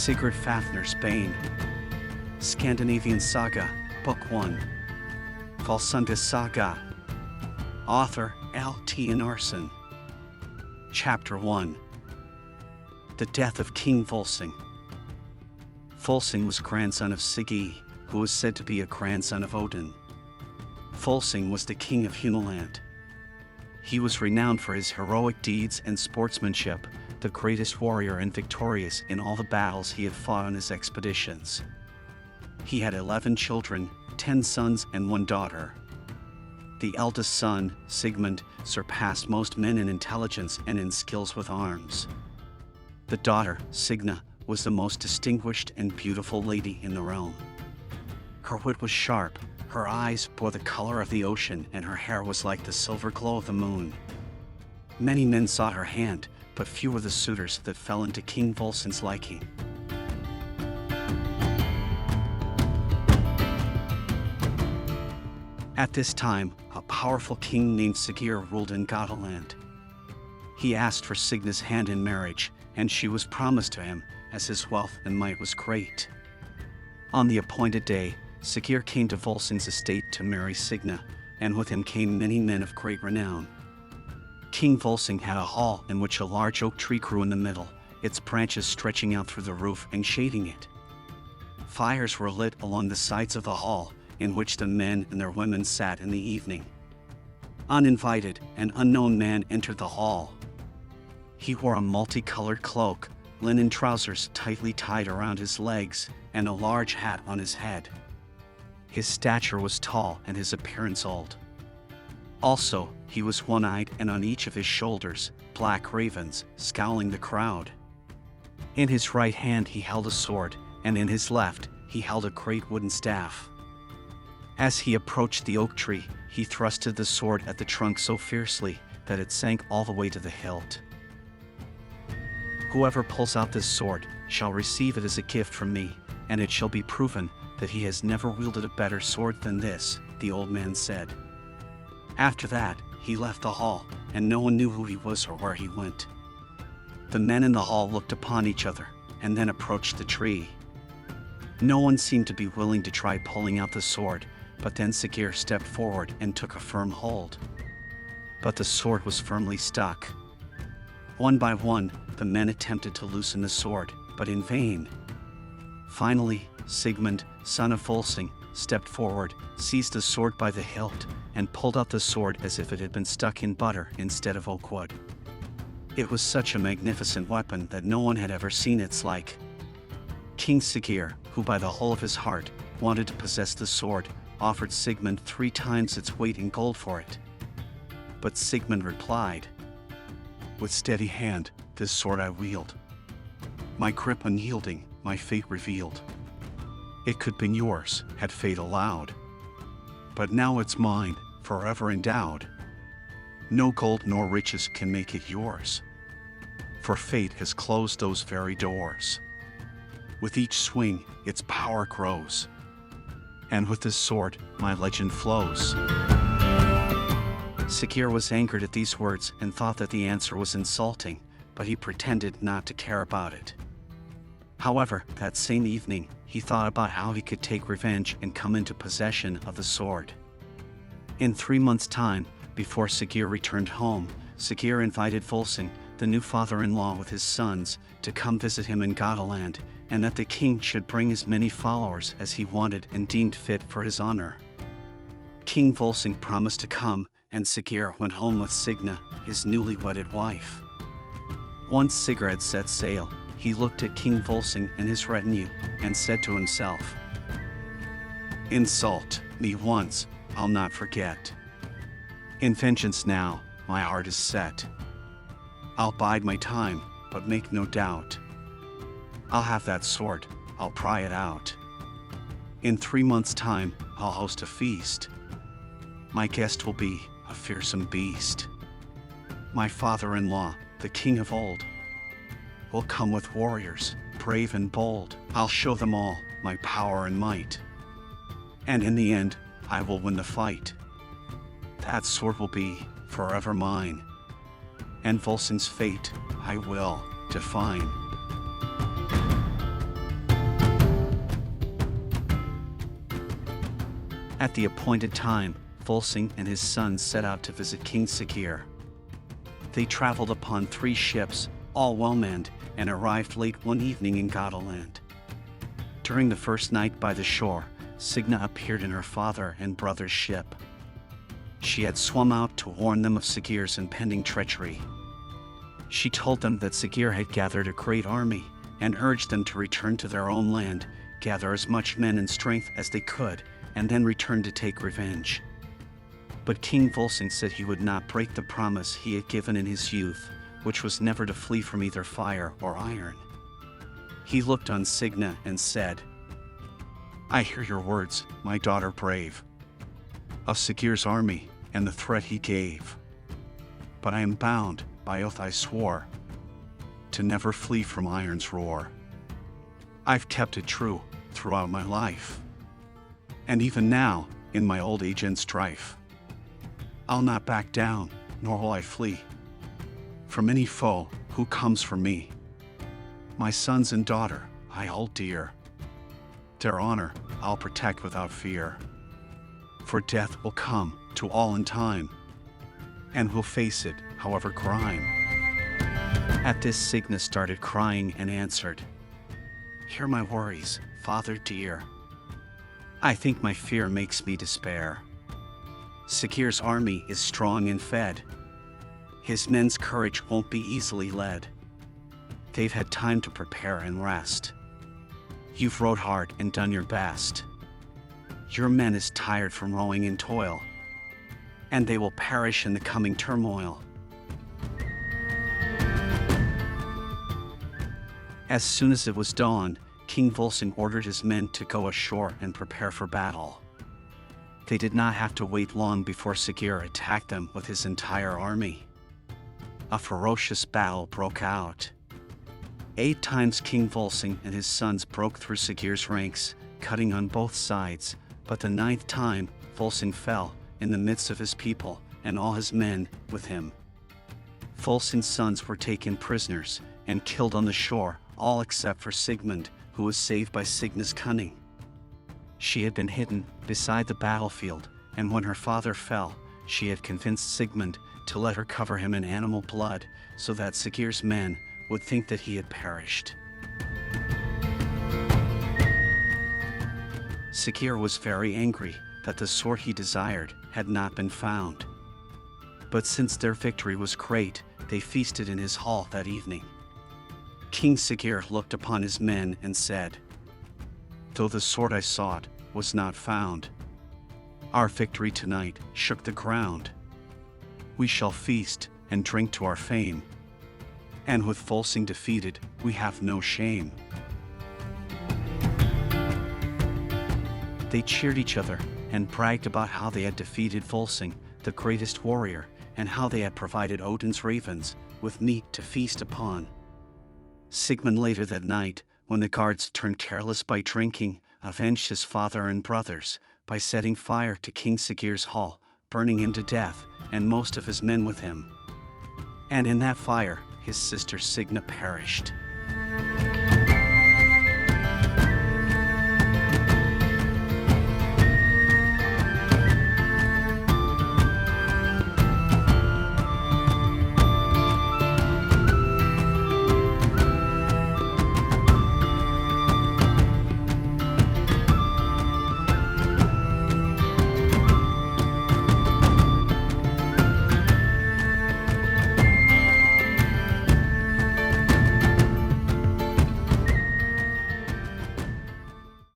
Sigurd Fafner's Bane. Scandinavian Saga, Book 1. Volsunda's Saga. Author L.T. Einarsson. Chapter 1. The Death of King Volsung. Volsung was grandson of Siggi, who was said to be a grandson of Odin. Volsung was the king of Hunaland. He was renowned for his heroic deeds and sportsmanship, the greatest warrior and victorious in all the battles he had fought on his expeditions. He had 11 children, 10 sons and 1 daughter. The eldest son, Sigmund, surpassed most men in intelligence and in skills with arms. The daughter, Signa, was the most distinguished and beautiful lady in the realm. Her wit was sharp, her eyes bore the color of the ocean, and her hair was like the silver glow of the moon. Many men sought her hand, but few were the suitors that fell into King Volsung's liking. At this time, a powerful king named Sigurd ruled in Gotaland. He asked for Signa's hand in marriage, and she was promised to him, as his wealth and might was great. On the appointed day, Sigurd came to Volsung's estate to marry Signa, and with him came many men of great renown. King Volsung had a hall in which a large oak tree grew in the middle, its branches stretching out through the roof and shading it. Fires were lit along the sides of the hall, in which the men and their women sat in the evening. Uninvited, an unknown man entered the hall. He wore a multicolored cloak, linen trousers tightly tied around his legs, and a large hat on his head. His stature was tall and his appearance old. Also, he was one-eyed, and on each of his shoulders, black ravens, scowling the crowd. In his right hand he held a sword, and in his left, he held a great wooden staff. As he approached the oak tree, he thrusted the sword at the trunk so fiercely that it sank all the way to the hilt. "Whoever pulls out this sword shall receive it as a gift from me, and it shall be proven that he has never wielded a better sword than this," the old man said. After that, he left the hall, and no one knew who he was or where he went. The men in the hall looked upon each other, and then approached the tree. No one seemed to be willing to try pulling out the sword, but then Sigurd stepped forward and took a firm hold. But the sword was firmly stuck. One by one, the men attempted to loosen the sword, but in vain. Finally, Sigmund, son of Volsung, stepped forward, seized the sword by the hilt, and pulled out the sword as if it had been stuck in butter instead of oak wood. It was such a magnificent weapon that no one had ever seen its like. King Sigurd, who by the whole of his heart wanted to possess the sword, offered Sigmund 3 times its weight in gold for it. But Sigmund replied, "With steady hand, this sword I wield. My grip unyielding, my fate revealed. It could been yours, had fate allowed. But now it's mine, forever endowed. No gold nor riches can make it yours, for fate has closed those very doors. With each swing, its power grows, and with this sword, my legend flows." Sigurd was angered at these words and thought that the answer was insulting, but he pretended not to care about it. However, that same evening, he thought about how he could take revenge and come into possession of the sword. In 3 months' time, before Sigurd returned home, Sigurd invited Volsung, the new father-in-law with his sons, to come visit him in Gotaland, and that the king should bring as many followers as he wanted and deemed fit for his honor. King Volsung promised to come, and Sigurd went home with Signa, his newly wedded wife. Once Sigurd had set sail, he looked at King Volsung and his retinue, and said to himself, "Insult me once, I'll not forget. In vengeance now, my heart is set. I'll bide my time, but make no doubt. I'll have that sword, I'll pry it out. In 3 months' time, I'll host a feast. My guest will be a fearsome beast. My father-in-law, the king of old, will come with warriors, brave and bold. I'll show them all my power and might, and in the end, I will win the fight. That sword will be forever mine, and Volsung's fate I will define." At the appointed time, Volsung and his sons set out to visit King Sigurd. They traveled upon 3 ships, all well-manned, and arrived late one evening in Gotaland. During the first night by the shore, Signa appeared in her father and brother's ship. She had swum out to warn them of Sigurd's impending treachery. She told them that Sigurd had gathered a great army, and urged them to return to their own land, gather as much men and strength as they could, and then return to take revenge. But King Volsung said he would not break the promise he had given in his youth, which was never to flee from either fire or iron. He looked on Signa and said, "I hear your words, my daughter brave, of Sigurd's army and the threat he gave. But I am bound, by oath I swore, to never flee from iron's roar. I've kept it true throughout my life, and even now, in my old age and strife, I'll not back down, nor will I flee from any foe who comes for me. My sons and daughter I hold dear. Their honor I'll protect without fear. For death will come to all in time, and will face it, however crime." At this, Signa started crying and answered, "Hear my worries, father dear. I think my fear makes me despair. Sigurd's army is strong and fed. His men's courage won't be easily led. They've had time to prepare and rest. You've rowed hard and done your best. Your men is tired from rowing in toil, and they will perish in the coming turmoil." As soon as it was dawn, King Volsung ordered his men to go ashore and prepare for battle. They did not have to wait long before Sigurd attacked them with his entire army. A ferocious battle broke out. 8 times King Volsung and his sons broke through Sigurd's ranks, cutting on both sides, but the 9th time Volsung fell in the midst of his people and all his men with him. Volsung's sons were taken prisoners and killed on the shore, all except for Sigmund, who was saved by Signa's cunning. She had been hidden beside the battlefield, and when her father fell, she had convinced Sigmund to let her cover him in animal blood, so that Sigurd's men would think that he had perished. Sigurd was very angry that the sword he desired had not been found. But since their victory was great, they feasted in his hall that evening. King Sigurd looked upon his men and said, "Though the sword I sought was not found, our victory tonight shook the ground. We shall feast and drink to our fame, and with Volsung defeated, we have no shame." They cheered each other and bragged about how they had defeated Volsung, the greatest warrior, and how they had provided Odin's ravens with meat to feast upon. Sigmund later that night, when the guards turned careless by drinking, avenged his father and brothers by setting fire to King Sigurd's hall, burning him to death, and most of his men with him. And in that fire, his sister Signa perished.